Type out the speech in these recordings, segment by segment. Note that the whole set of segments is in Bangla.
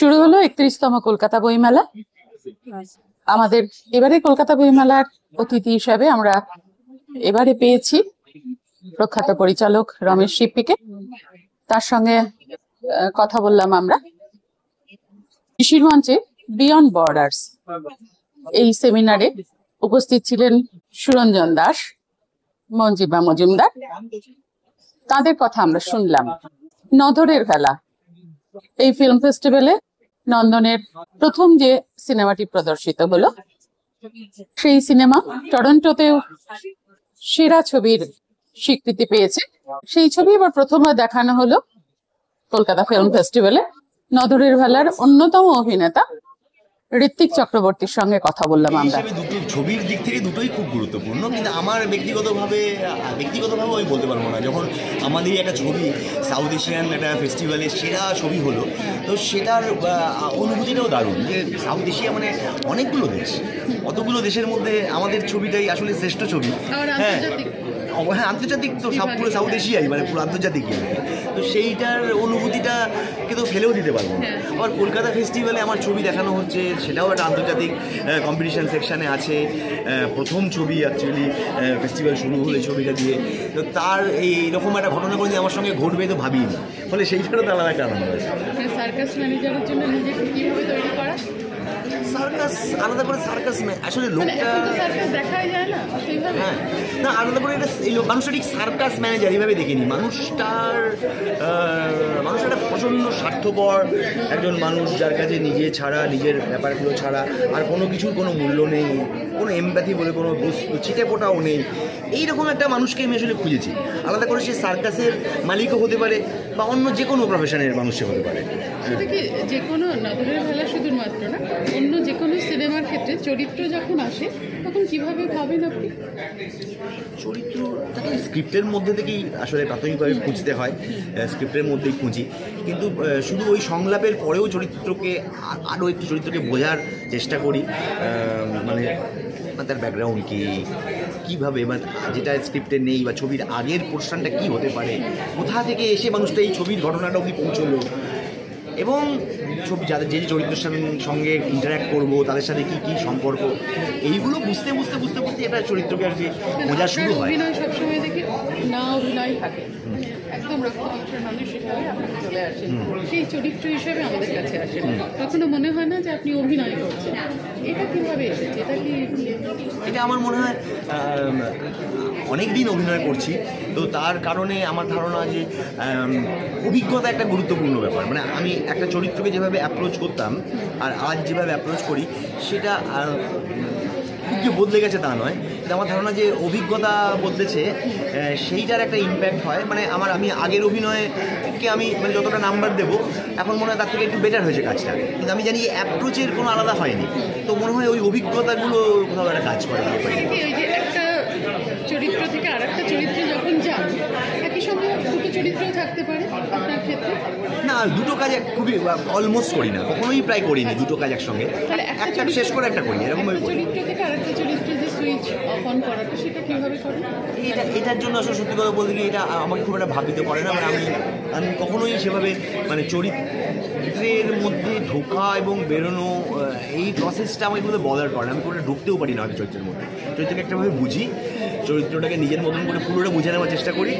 শুরু হলো 31তম কলকাতা বইমেলা। আমাদের এবারে কলকাতা বইমেলার অতিথি হিসাবে আমরা এবারে পেয়েছি প্রখ্যাত পরিচালক রমেশ সিপ্পিকে। তার সঙ্গে কথা বললাম আমরা। শিশির মঞ্চে বিয়ন্ড বর্ডার্স এই সেমিনারে উপস্থিত ছিলেন সুরঞ্জন দাস, মঞ্জিমা মজুমদার। তাদের কথা আমরা শুনলাম। নধরের খেলা এই ফিল্ম ফেস্টিভ্যালে নন্দনের প্রথম যে সিনেমাটি প্রদর্শিত হলো, সেই সিনেমা টরন্টোতেও সেরা ছবির স্বীকৃতি পেয়েছে। সেই ছবি এবার প্রথমবার দেখানো হলো কলকাতা ফিল্ম ফেস্টিভ্যালে। নধরের ভেলার অন্যতম অভিনেতা ঋত্বিক চক্রবর্তীর সঙ্গে কথা বললাম আমরা। দুটো ছবির দিক থেকে দুটোই খুব গুরুত্বপূর্ণ, কিন্তু আমার ব্যক্তিগতভাবে আমি বলতে পারবো না। যখন আমাদের একটা ছবি সাউথ এশিয়ান একটা ফেস্টিভ্যালে সেরা ছবি হলো, তো সেটার অনুভূতিটাও দারুণ। যে সাউথ এশিয়া মানে অনেকগুলো দেশ, অতগুলো দেশের মধ্যে আমাদের ছবিটাই আসলে শ্রেষ্ঠ ছবি। হ্যাঁ, আন্তর্জাতিক তো সব পুরো সাউথ এশিয়াই, মানে পুরো আন্তর্জাতিক। তো সেইটার অনুভূতিটা কিন্তু ফেলেও দিতে পারবো না। আবার কলকাতা ফেস্টিভ্যালে আমার ছবি দেখানো হচ্ছে, সেটাও একটা আন্তর্জাতিক কম্পিটিশন সেকশানে আছে। প্রথম ছবি অ্যাকচুয়ালি ফেস্টিভ্যাল শুরু হলো এই ছবিটা দিয়ে। তো তার এইরকম একটা ঘটনা করে আমার সঙ্গে ঘটবে তো ভাবিনি, ফলে সেইটারও তো আলাদা একটা আনন্দ আছে। সার্কাস আলাদা করে সার্কাস আসলে লোকটা হ্যাঁ না আলাদা করে এটা মানুষটা ঠিক সার্কাস ম্যানেজার এইভাবে দেখিনি। মানুষটা একটা প্রচণ্ড স্বার্থপর একজন মানুষ, যার কাছে নিজে ছাড়া, নিজের ব্যাপারগুলো ছাড়া আর কোনো কিছুর কোনো মূল্য নেই, কোনো এমপ্যাথি বলে কোনো বস্তু ছিটে ফোটাও নেই। এইরকম একটা মানুষকে আমি আসলে খুঁজেছি। আলাদা করে সে সার্কাসের মালিকও হতে পারে বা অন্য যে কোনো প্রফেশনের মানুষও হতে পারে। সেটা কি যে কোনো নধরের ভেলা শুধুমাত্র না, অন্য যে কোনো সিনেমার ক্ষেত্রে চরিত্র যখন আসে তখন কিভাবে ভাবেন আপনি? চরিত্রটাকে স্ক্রিপ্টের মধ্যে থেকেই আসলে প্রাথমিকভাবে খুঁজতে হয়, স্ক্রিপ্টের মধ্যেই খুঁজি। কিন্তু শুধু ওই সংলাপের পরেও চরিত্রকে আরও একটু চরিত্রকে বোঝার চেষ্টা করি। মানে তার ব্যাকগ্রাউন্ড কীভাবে, মানে যেটা স্ক্রিপ্টে নেই, বা ছবির আগের পোর্শনটা কী হতে পারে, কোথা থেকে এসে মানুষটা এই ছবির ঘটনাটা অবধি পৌঁছলো, এবং ছবি যাদের যে চরিত্রের সঙ্গে ইন্টারাক্ট করবো তাদের সাথে কী কী সম্পর্ক, এইগুলো বুঝতে একটা চরিত্রকে আর কি বোঝা শুরু হয়। অভিনয় সবসময় দেখি না অভিনয় থাকে, একদম রক্তমাংসের মানুষ হিসাবে আপনি চলে আসেন, সেই চরিত্র হিসেবে আমাদের কাছে আসেন। কখনো মনে হয় না যে আপনি অভিনয় করছেন? এটা কীভাবে এসেছে? এটা আমার মনে হয় অনেক দিন অভিনয় করছি, তো তার কারণে আমার ধারণা যে অভিজ্ঞতা একটা গুরুত্বপূর্ণ ব্যাপার। মানে আমি একটা চরিত্রকে যেভাবে অ্যাপ্রোচ করতাম আর আজ যেভাবে অ্যাপ্রোচ করি, সেটা যে বদলে গেছে তা নয়, কিন্তু আমার ধারণা যে অভিজ্ঞতা বদলেছে, সেইটার একটা ইম্প্যাক্ট হয়। মানে আমি আগের অভিনয়কে আমি মানে যতটা নাম্বার দেবো, এখন মনে হয় তার থেকে একটু বেটার হয়েছে কাজটা, কিন্তু আমি জানি অ্যাপ্রোচের কোনো আলাদা হয়নি। তো মনে হয় ওই অভিজ্ঞতাগুলো কোথাও একটা কাজ করে। একটা চরিত্র থেকে আর একটা চরিত্রে যখন যান, একই সঙ্গে দুটো চরিত্রও থাকতে পারে আপনার ক্ষেত্রে? না, দুটো কাজ খুবই অলমোস্ট করি না, কখনোই প্রায় করিনি দুটো কাজ একসঙ্গে। একটা শেষ করে একটা করি, এরকম চরিত্র থেকে আরেকটা চরিত্রে যে সুইচ অফ অন করাটা, সেটা কীভাবে করেন? এটার জন্য আসলে সত্যি কথা বলতে গিয়ে এটা আমাকে খুব একটা ভাবিত করে না। মানে আমি কখনোই সেভাবে মানে চরিত্রের মধ্যে ঢোকা এবং বেরোনো, এই প্রসেসটা আমাকে কোনো বদার করে না। আমি কোনো ঢুকতেও পারি না চরিত্রের মধ্যে। চরিত্রকে একটাভাবে বুঝি, চরিত্রটাকে নিজের মতন করে পুরোটা বুঝে নেওয়ার চেষ্টা করি,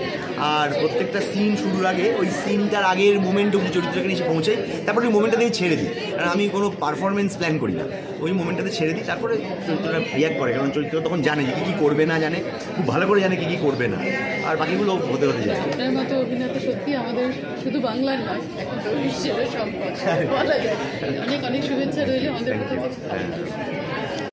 আর প্রত্যেকটা সিন শুরুর আগে ওই সিনটার আগের মোমেন্ট অবধি চরিত্রকে নিয়ে পৌঁছাই, তারপরে ওই মোমেন্টটা দিয়ে ছেড়ে দিই। কারণ আমি কোনো পারফরমেন্স প্ল্যান করি না, ওই মোমেন্টটাতে ছেড়ে দিই, তারপরে চরিত্রটা রিয়াক্ট করে। কারণ চরিত্র তখন জানে যে কী করবে না, জানে খুব ভালো করে জানে কী করবে না, আর বাকিগুলো হতে যায়। আপনার মতো অভিনেতা সত্যি আমাদের শুধু বাংলার নয়, এখন তো বিশ্বের সম্পদ বলা যায়। অনেক শুভেচ্ছা রইল আমাদের।